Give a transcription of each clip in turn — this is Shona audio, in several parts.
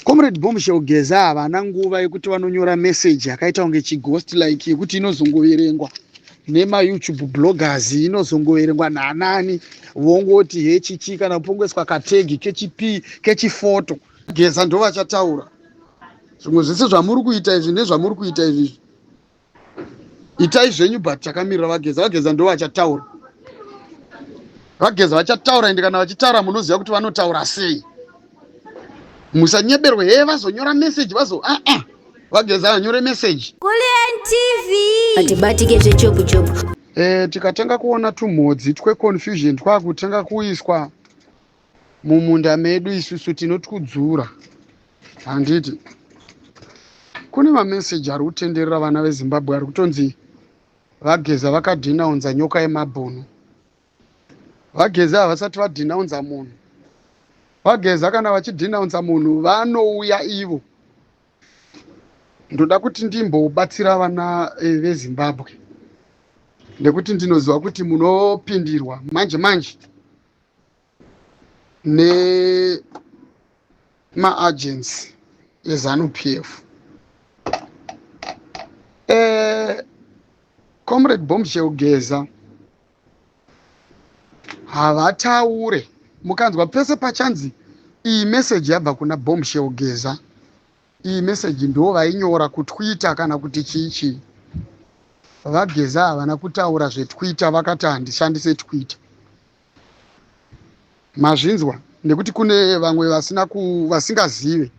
Comrade Bombshell Geza havana nguva yekuti vanonyora message yakaita kunge chighost like yekuti inozongoverengwa nema-YouTube bloggers, inozongoverengwa naanani vongoti hechichi kana kupongeswa kategi kechipi kechifoto. Geza ndo vachataura. Zvimwe zvese zvamuri kuita izvi nezvamuri kuita izvi itai zvenyu, but takamirira Vageza. Vageza ndo vachataura. Vageza vachataura, ende kana vachitaura munoziva kuti vanotaura sei. Musanyeberwe he vazonyora message vazo Vageza vanyore message. Kulian TV. Atibatike zvechopu chopu. Tikatanga kuona tumhodzi confusion twakutanga kuiswa mumunda medu isusu tinotudzura. Handiti kune mameseji ari kutenderera vana veZimbabwe ari kutonzi Vageza vakadhinaunza nyoka yemabhunu. Vageza havasati vadhinaunza munhu. Vageza kana vachidhinaunza munhu vanouya ivo. Ndoda kuti ndimbobatsira vana veZimbabwe nekuti ndinoziva kuti munopindirwa manje manje nema-agency eZANU-PF. Comrade Bombshell Geza havataure. Mukanzwa pese pachanzi iyi message yabva kuna Bombshell Geza, iyi message ndo vainyora kuTwitter kana kuti chichi. Vageza havana kutaura zveTwitter, vakati handishandise Twitter. Mazvinzwa nekuti kune vamwe vasingazive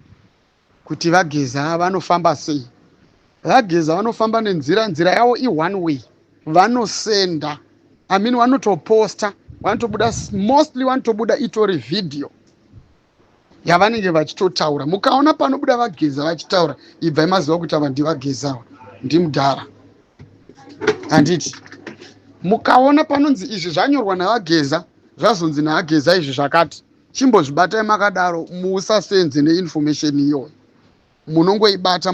kuti Vageza vanofamba sei. Vageza vanofamba nenzira yavo i1 way. Vanosenda, vanotoposta, mostly vanotobuda itori video yavanenge vachitotaura. Mukaona panobuda Vageza vachitaura, ibvai maziva kuti ava ndiVageza, ndimudhara. Handiti mukaona panonzi izvi zvanyorwa naVageza, zvazonzi naVageza izvi zvakati, chimbozvibatai makadaro, musasenze neinformation iyoyo. Munongoibata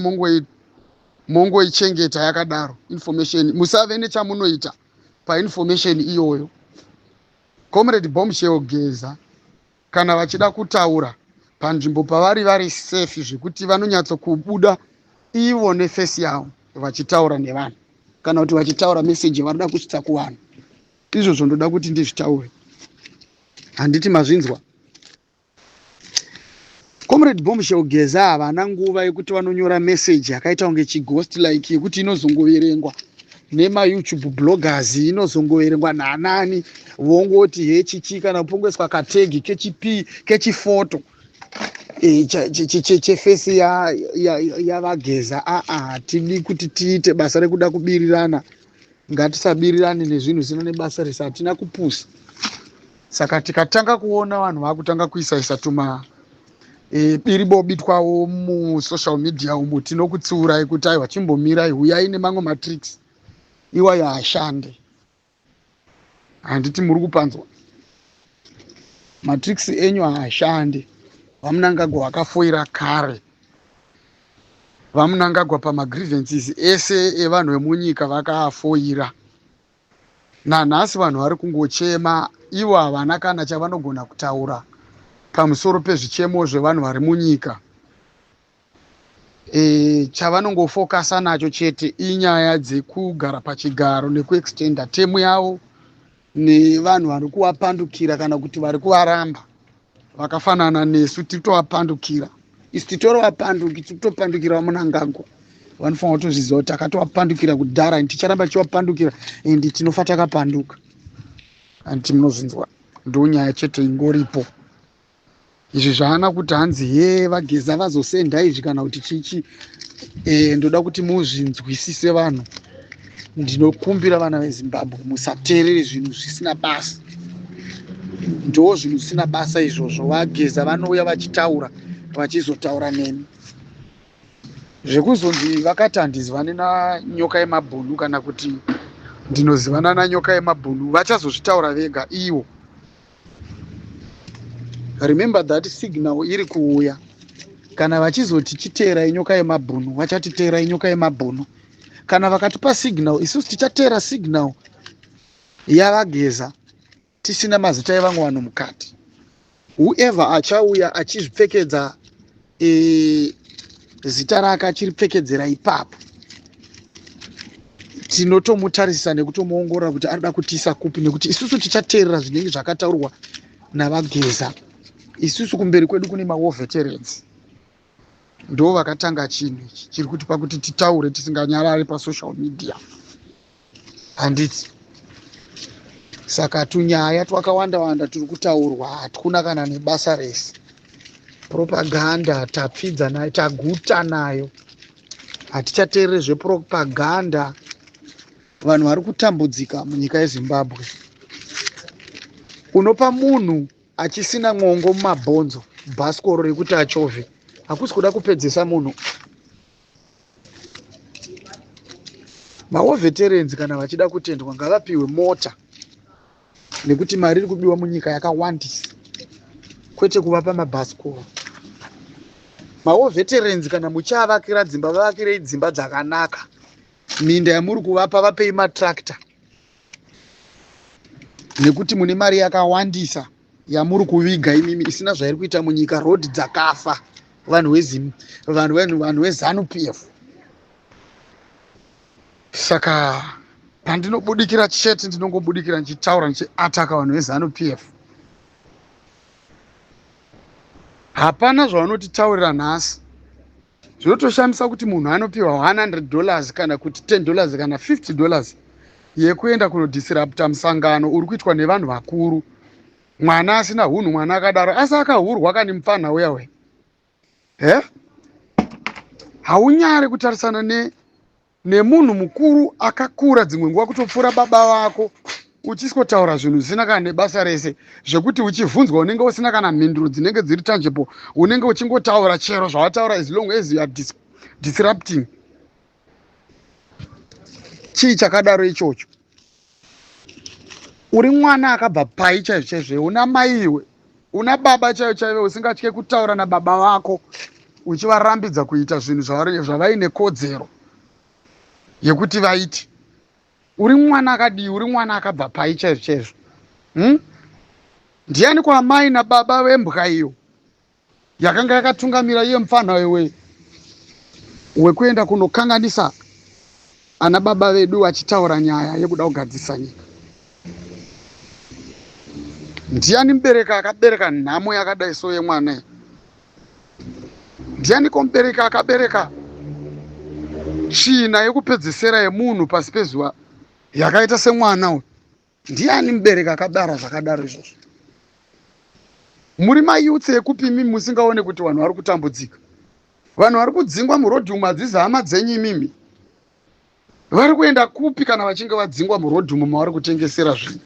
mongoichengeta yakadaro information, musave nechamunoita painformation iyoyo. Comrade Bombshell Geza kana vachida kutaura panzvimbo pavari vari safe zvekuti vanonyatso kubuda ivo nefesi yavo vachitaura nevanhu, kana kuti vachitaura message varida kusvitsa kuvanhu. Izvozvo ndoda kuti ndizvitaure. Handiti mazvinzwa. Comrade Bombshell Geza havana nguva yekuti vanonyora message yakaita kunge chighost like yekuti inozongoverengwa nema-YouTube bloggers, inozongoverengwa naanani vongoti hechichi kana kupongeswa kategi kechipi kechifoto chefesi yaVageza. Tidi kuti tiite basa rekuda kubirirana. Ngatisabirirane nezvinhu zvisina nebasa risa, hatina kupusa. Saka tikatanga kuona vanhu vakutanga kuisa tuma biribobi twavo musocial media umu, tinokutsiurai kuti aiwa chimbomirai, huyai nemamwe matricks iwayo haashande. Handiti muri kupanzwa. Matricks enyu haashande. Vamunangagwa vakafoira kare. Vamunangagwa pamagrievances ese evanhu vemunyika vakaafoira. Nanhasi vanhu vari kungochema, ivo havana kana chavanogona kutaura pamusoro pezvichemo zvevanhu vari munyika. Chavanongofokasa nacho chete inyaya dzekugara pachigaro nekuextenda temu yavo nevanhu vari kuvapandukira kana kuti vari kuvaramba. Vakafanana nesu titovapandukira. Isi titovapanduki, tikutopandukira vamunangagwa. Vanofanira kutozviziva kuti takatovapandukira kudhara, ticharamba tichivapandukira endi tinofa takapanduka. Handiti munozvinzwa. Ndonyaya chete ingoripo. Izvi zvaana kuti hanzi Vageza vazosenda izvi kana kuti chichi. Ndoda kuti muzvinzwisise vanhu. Ndinokumbira vana veZimbabwe musateerere zvinhu zvisina basa. Ndo zvinhu zvisina basa izvozvo. Vageza vanouya vachitaura, vachizotaura nemi. Zvekuzonzi vakati handizivane nanyoka yemabhunu kana kuti ndinozivana nanyoka yemabhunu, vachazozvitaura vega ivo. Remember that signal iri kuuya. Kana vachizoti chiteerai nyoka yemabhunu, vachatiteerai nyoka yemabhunu. Kana vakatipa signal, isusu tichatera signal yaVageza tisina mazita evamwe vanhu mukati. Whoever achauya achizvipfekedza zita rake achiripfekedzera ipapo, tinotomutarisisa nekutomuongorora kuti arida kutiisa kupi, nekuti isusu tichateerera zvinenge zvakataurwa navageza. Isusu kumberi kwedu kune mawo veterans, ndo vakatanga chinhu ichi chiri kutipa kuti titaure tisinganyarari pasocial media, handiti? Saka tunyaya twakawanda turi kutaurwa hatkuna kana nebasa rese. Propaganda tapfidza nayo, taguta nayo, hatichateerere zvepropaganda. Vanhu vari kutambudzika munyika yeZimbabwe. Unopa munhu achisina mwongo mumabhonzo bhasikoro rekuti achovhe, hakusi kuda kupedzesa munhu. Mawo veterans kana vachida kutendwa ngavapiwe mota, nekuti mari iri kubiwa munyika yakawandisa, kwete kuvapa mabhasikoro. Mawo veterans kana muchavakira dzimba, vavakirei dzimba dzakanaka. Minda yamuri kuvapa vapei matrakta, nekuti mune mari yakawandisa yamuri kuviga imimi isina zvairi kuita munyika. Rodhi dzakafa, vanhu veZANU-PF. Saka pandinobudikira chete ndinongobudikira ndichitaura ndichiataka vanhu veZANU-PF. Hapana zvavanotitaurira nhasi. Zvinotoshamisa kuti munhu anopiwa $100 kana kuti $10 kana $50 yekuenda kunodisirapta musangano uri kuitwa nevanhu vakuru. Mwana asina hunhu, mwana akadaro, asi akahurwa kani mupfanha uyawe. Haunyari kutarisana nemunhu mukuru akakura dzimwe nguva kutopfuura baba vako, uchisikotaura zvinhu zvisina kana nebasa rese, zvekuti uchivhunzwa unenge usina kana mhinduro dzinenge dziri tangible, unenge uchingotaura chero zvawataura as long as you are disrupting. Chii chakadaro ichocho? Uri mwana akabva pai chaizvo, una maiwe, una baba chaivo usingatye kutaura nababa vako, uchivarambidza kuita zvinhu zvavaine kodzero yekuti vaiti. Uri mwana akadii? Uri mwana akabva pai chaizvo. Ndiani kwa mai nababa vembwa iyo yakanga yakatungamira iye mufana wekuenda kunokanganisa ana baba vedu vachitaura nyaya yekuda kugadzisa nyika? Ndiani mubereka akabereka nhamo yakadai so yemwana? Ndiani komubereka akabereka tsvina yekupedzisira yemunhu pasi pezuva yakaita semwana uyu? Ndiani mubereka akadara zvakadaro izvozvo? Muri mayutse ekupi imimi musingaone kuti vanhu vari kutambudzika? Vanhu vari kudzingwa murodhi umu hadzisi hama dzenyu imimi? Vari kuenda kupi kana vachinge vadzingwa murodhi umu mavari kutengesera zvinhu?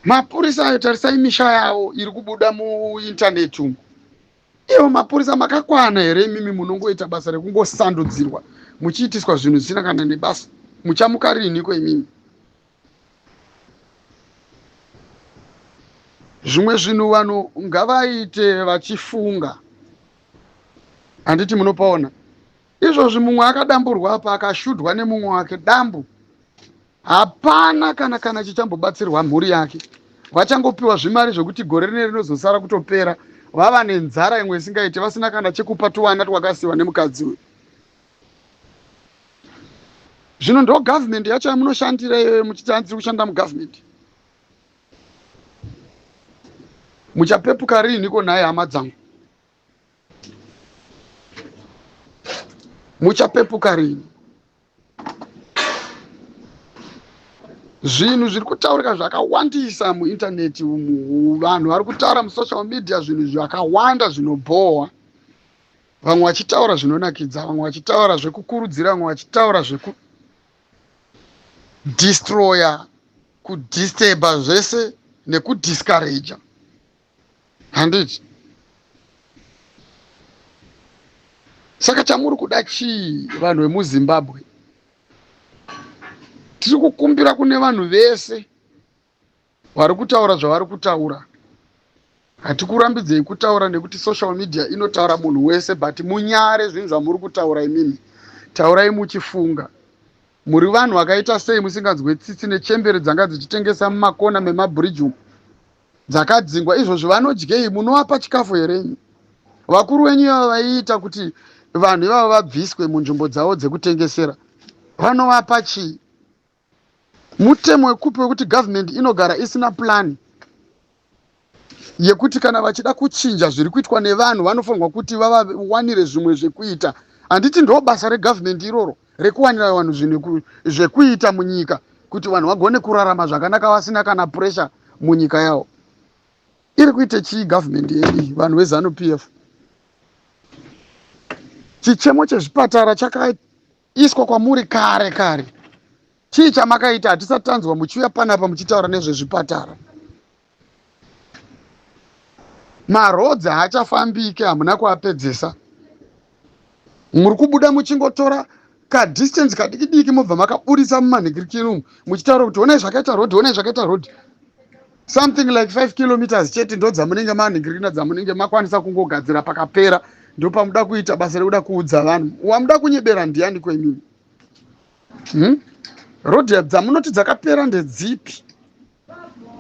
Mapurisa ayo, tarisai misha yavo iri kubuda muintaneti umu. Ivo mapurisa makakwana here imimi munongoita basa rekungosandudzirwa muchiitiswa zvinhu zvisina kana nebasa? Muchamuka riniko imimi? Zvimwe zvinhu vanhu ngavaite vachifunga, handiti munopaona? Izvozvi mumwe akadamburwa apa akashudwa nemumwe wake dambu, hapana kana chichambobatsirwa mhuri yake. Vachangopiwa zvimari zvokuti gore rine rinozosara kutopera vava nenzara imwe isingaite, vasina kana chekupa tuvana twakasiwa nemukadzi uyu. Zvino ndo government yacho yamunoshandira iyoyo, muchiti handisi kushanda mugavhmendi. Muchapepuka riniko naye hama dzangu? Muchapepuka rini? Zvinhu zviri kutaurika zvakawandisa muintaneti umu. Vanhu vari kutaura musocial media zvinhu zvakawanda zvinobhohwa. Vamwe vachitaura zvinonakidza, vamwe vachitaura zvekukurudzira, vamwe vachitaura zvekudistroya, kudisturba zvese nekudiscouragea. Handiti? Saka chamuri kuda chii vanhu vemuZimbabwe? Tiri kukumbira kune vanhu vese vari kutaura zvavari kutaura. Hatikurambidzei kutaura nekuti social media inotaura munhu wese, but munyare zvinhu zvamuri kutaura imimi, taurai muchifunga. Muri vanhu vakaita sei musinganzwe tsitsi nechembere dzanga dzichitengesa mumakona memabridge umu? dzakadzingwa. Izvozvo vanodyei? Munovapa chikafu here? Vakuru venyu ivavo vaiita kuti vanhu ivavo vabviswe munzvimbo dzavo dzekutengesera, vanovapa chii? Mutemo wekupi wekuti government inogara isina plan yekuti kana vachida kuchinja zviri kuitwa nevanhu vanofanirwa kuti vavawanire zvimwe zvekuita. Handiti ndo basa regovernment iroro, rekuwanira vanhu zvinhu zvekuita munyika, kuti vanhu vagone kurarama zvakanaka vasina kana pressure munyika yavo. Iri kuite chii government yedu, vanhu veZanu PF? Chichemo chezvipatara chakaiswa kwamuri kare kare. Chii chamakaita? Hatisati tanzwa muchiuya panapa muchitaura nezvezvipatara. Marodzi haachafambike, hamuna kuapedzesa. Muri kubuda muchingotora kadistance kadiki diki mobva makaburisa mumanhingirikini umu muchitaura kuti onai zvakaita road, onai zvakaita road. Something like 5 kilometers chete ndo dzamunenge manhingirikina dzamunenge makwanisa kungogadzira pakapera, ndo pamuda kuita basa rekuda kuudza vanhu. Wamuda kunyebera ndiani kwenyu? Road dzamunoti dzakapera ndedzipi?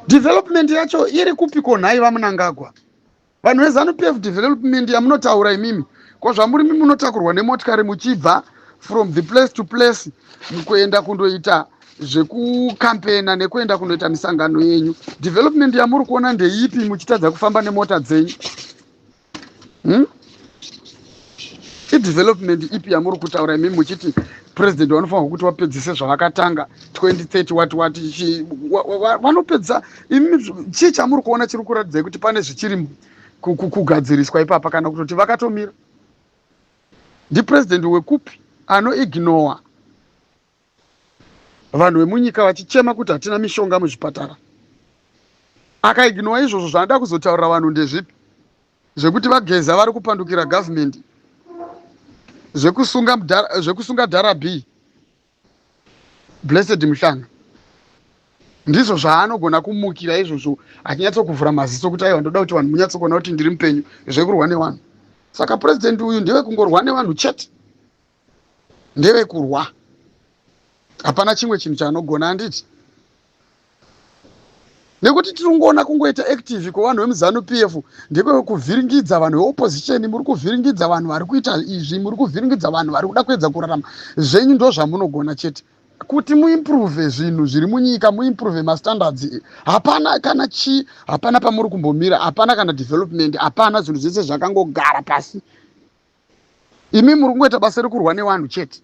Development yacho iri kupi konhai vamunangagwa? Vanhu veZanu PF development yamunotaura imimi, ko zvamuri mimi munotakurwa nemotikari muchibva from the place to place mukuenda kundoita zvekukampena nekuenda kundoita misangano yenyu. Development yamuri kuona ndeipi muchitadza kufamba nemota dzenyu? Development ipi yamuri kutaura imimi muchiti president vanofanirwa kuti vapedzise zvavakatanga 2030 wati vanopedza? Imimi chii chamuri kuona chiri kuratidza kuti pane zvichiri kugadziriswa ipapa kana kutoti vakatomira? Ndipresident wekupi anoignore vanhu vemunyika vachichema kuti hatina mishonga muzvipatara? Akaignore izvozvo, zvanoda kuzotaurira vanhu ndezvipi? Zvekuti vageza vari kupandukira government, zvekusunga dharabi Blessed Muhlanga, ndizvo zvaanogona kumukira izvozvo, achinyatsokuvhura maziso kuti aiwa ndoda kuti vanhu munyatsokuona kuti ndiri mupenyu, zvekurwa nevanhu. Saka president uyu ndewe kungorwa nevanhu chete, ndewe kurwa, hapana chimwe chinhu chaanogona. Handiti nekuti tiringoona kungoita active kuvanhu vemuZanu PF ndekwe kuvhiringidza vanhu veopposition, muri kuvhiringidza vanhu vari kuita izvi, muri kuvhiringidza vanhu vari kuda kuedza kurarama. Zvenyu ndo zvamunogona chete, kuti muimprove zvinhu zviri munyika, muimprove mastandards. Hapana kana chi, hapana pamuri kumbomira, hapana kana development, hapana, zvinhu zvese zvakangogara pasi. Imi muri kungoita basa rekurwa nevanhu chete,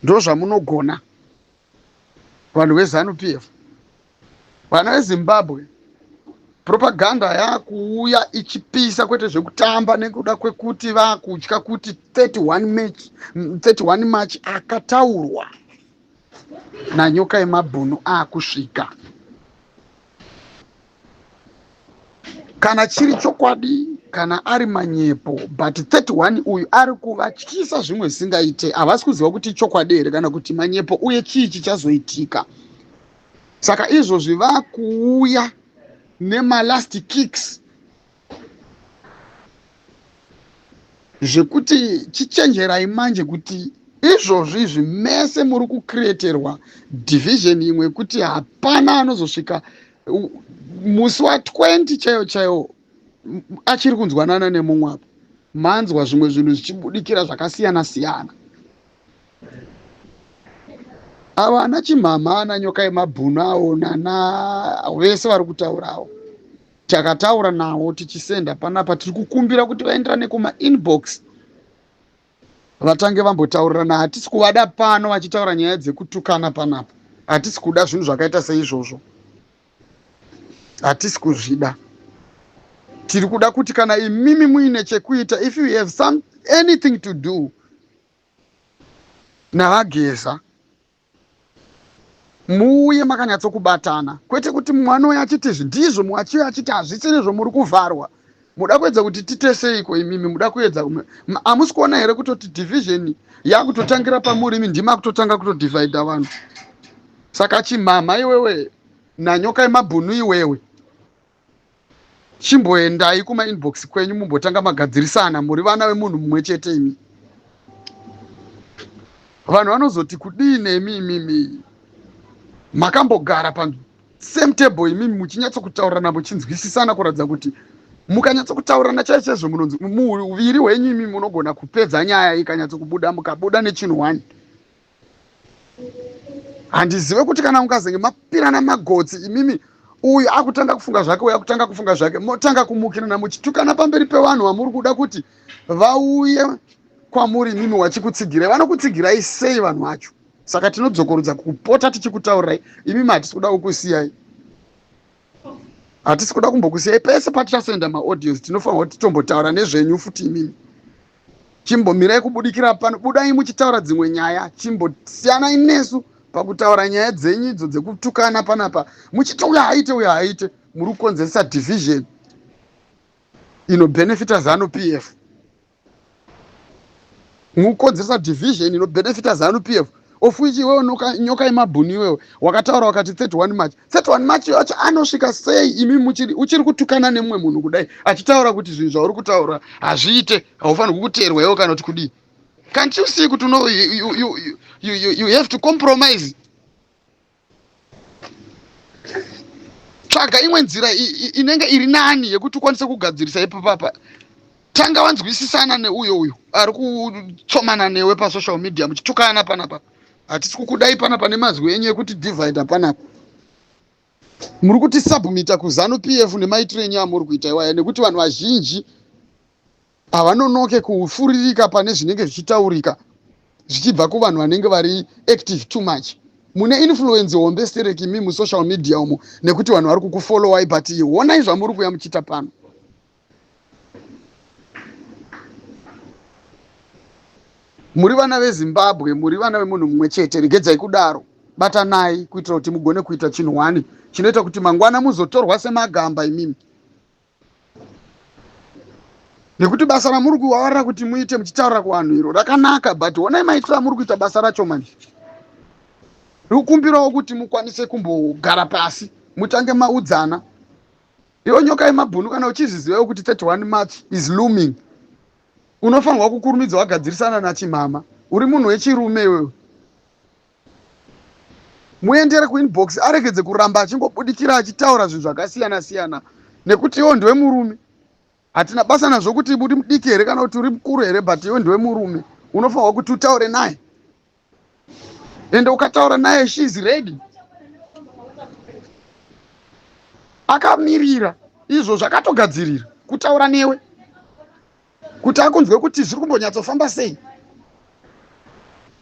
ndo zvamunogona vanhu veZanu PF. Vana veZimbabwe propaganda yakuuya ichipisa, kwete zvekutamba nekuda kwekuti vakutya kuti 31 March akataurwa nanyoka yemabhunu akusvika. Kana chiri chokwadi, kana ari manyepo, but 31 uyu ari kuvatyisa zvimwe zvisingaite. Havasi kuziva kuti chokwadi here kana kuti manyepo, uye chii chichazoitika. Saka izvozvi vakuuya nemalast kicks zvekuti chichenjerai manje kuti izvozvi izvi mese muri kucreaterwa division imwe, kuti hapana anozosvika musi wa20 chaiwo chaiwo achiri kunzwanana nemumwe apo, manzwa zvimwe zvinhu zvichibudikira zvakasiyana siyana. Ava ana Chimhama, ana nyoka yemabhunu awo, nana vese vari kutaurawo, takataura nawo tichisenda panapa, tiri kukumbira kuti vaenderane kuma-inbox vatange vambotaurirana. Hatisi kuvada pano vachitaura nyaya dzekutukana panapa, hatisi kuda zvinhu zvakaita seizvozvo, hatisi kuzvida. Tiri kuda kuti kana imimi muine chekuita, if you have anything to do navageza, muuye makanyatsokubatana, kwete kuti mwana achiti ndizvo mwachiyo achiti hazvisi nezvo muri kuvharwa. Muda kuedza kuti titeseiko imimi? Muda kuedza hamusi kuona here kutoti division yakutotangira pamuri, imi ndima kutotanga kutodivhaidha vanhu. Saka Chimhama iwewe nanyoka yemabhunu iwewe, chimboendai kuma-inbox kwenyu mumbotanga magadzirisana, muri vana vemunhu mumwe chete imi. Vanhu vanozoti kudii nemi imimi? makambogara same table imimi muchinyatsokutaurana muchinzwisisana kuratidza kuti mukanyatsokutaurana chaizvo munonzi muviri hwenyu imimi munogona kupedza nyaya ikanyatsokubuda mukabuda nechinhu 1. Handizive kuti kana mukazenge mapirana magotsi imimi uyu akutanga kufunga zvake uyu akutanga kufunga zvake motanga kumukirana muchitukana pamberi pevanhu vamuri kuda kuti vauye kwamuri imimi wachikutsigirai. Vanokutsigirai sei vanhu vacho? Saka tinodzokorudza kupota tichikutaurirai imimi hatisi kuda kukusiyai, hatisi kuda kumbokusiyai. Pese patichasenda maaudios tinofanirwa kuti titombotaura nezvenyu futi imimi. Chimbomirai kubudikira pano, budai muchitaura dzimwe nyaya, chimbosiyanai nesu pakutaura nyaya dzenyu idzo dzekutukana panapa muchiti uyu haite muri kukonzeresa division inobenefita ZANU PF. Mukonzeresa division inobenefita ZANU PF. Of which iwewe nyoka yemabhuni iwewe wakataura wakati 31 March. 31 March yacho anosvika sei imi uchiri kutukana nemumwe munhu kudai achitaura kuti zvinhu zvauri kutaura hazviite, haufanirwi kuteerwa iwe kana kuti kudii? Can't you see kuti you have to compromise? Tsvaga imwe nzira inenge iri nani yekuti ukwanise kugadzirisa ipapapa. Tanga wanzwisisana neuyo ari kutsomana newe pasocial media muchitukana panapa. Hatisi kukudai panapa nemazwi enyu ekuti divide panapa. Muri kuti submita kuZANU PF nemaitiro enyu amuri kuita iwaya, nekuti vanhu vazhinji havanonoke kufuririka pane zvinenge zvichitaurika zvichibva kuvanhu vanenge vari active too much. Mune influence hombe stereki mi musocial media umo nekuti vanhu vari kukufollowai, but honai zvamuri kuya muchita pano. Muri vana veZimbabwe, muri vana vemunhu mumwe chete, regedzai kudaro. Batanai kuitira kuti mugone kuita chinhu 1 chinoita kuti mangwana muzotorwa semagamba imimi. Nekuti basa ramuri kuwawarira kuti muite muchitaura kuvanhu iro rakanaka, but honai maitira muri kuita basa racho manje. Rikukumbirawo kuti mukwanise kumbogara pasi mutange maudzana. Iwo nyoka yemabhunu kana uchizvizivawo kuti 31 March is looming, unofanirwa kukurumidza wagadzirisana nachimama. Uri munhu wechirume iwewe. Muendere kuinbox aregedze kuramba achingobudikira achitaura zvinhu zvakasiyana siyana nekuti iwo ndiwe murume. Hatina basa nazvo kuti uri mudiki here kana kuti uri mukuru here, but iwe ndiwe murume. Unofanirwa kuti utaure naye. Ende ukataura naye, she is ready. Akamirira izvo zvakatogadzirira kutaura newe kuti akunzwe kuti zviri kumbonyatsofamba sei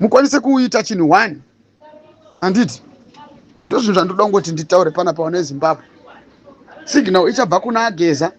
mukwanise kuita chinhu 1. Handiti ndozvinhu zvandoda kungoti nditaure panapa wane Zimbabwe. Signal ichabva kuna Ageza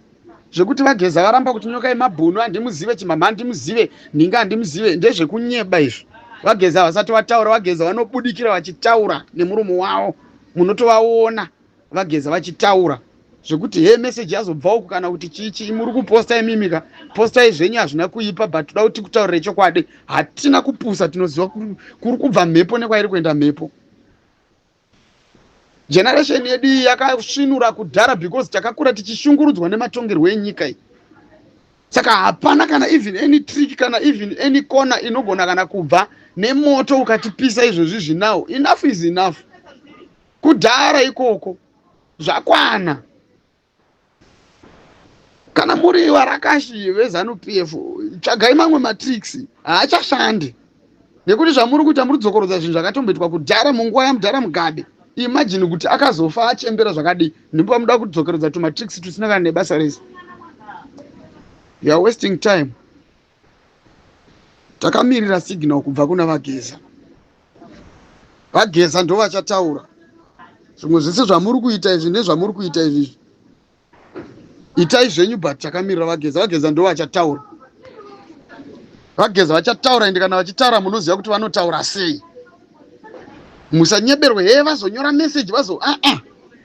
zvekuti Vageza varamba kuti nyoka yemabhunu handimuzive, chimama handimuzive, ninga handimuzive, ndezvekunyeba izvo. Vageza vasati vataura, Vageza vanobudikira vachitaura nemuromo wavo, munotovaona Vageza vachitaura zvekuti message yazobva uku kana kuti chichi muri kuposta imimika posta izvenyu hazvina kuipa, but toda kuti kutaurire chokwadi. Hatina kupusa, tinoziva kuri kubva mhepo nekwairi kuenda mhepo. Generation yedu yakasvinura kudhara because takakura tichishungurudzwa nematongerwo enyika iyi. Saka hapana kana even any trick kana even any corner inogona kana kubva nemoto ukatipisa izvozvi zvinawo. Enough is enough. Kudhara ikoko zvakwana. Kana muri varakashi veZANU PF tsvagai mamwe matricks, haachashandi. Nekuti zvamuri kuita muri kudzokorodza zvinhu zvakatomboitwa kudhara munguva yamudhara Mugabe. Imagine kuti akazofa achembera zvakadii, ndipo muda kudzokeredza tumatricks tusina kana nebasa rese. You are wasting time. Takamirira signal kubva kuna Vageza. Vageza ndo vachataura. Zvimwe zvese zvamuri kuita izvi nezvamuri kuita izvi itai zvenyu, but takamirira Vageza. Vageza ndo vachataura. Vageza vachataura, ende kana vachitaura munoziva kuti vanotaura sei. Musanyeberwe vazonyora message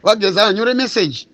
Vageza vanyore message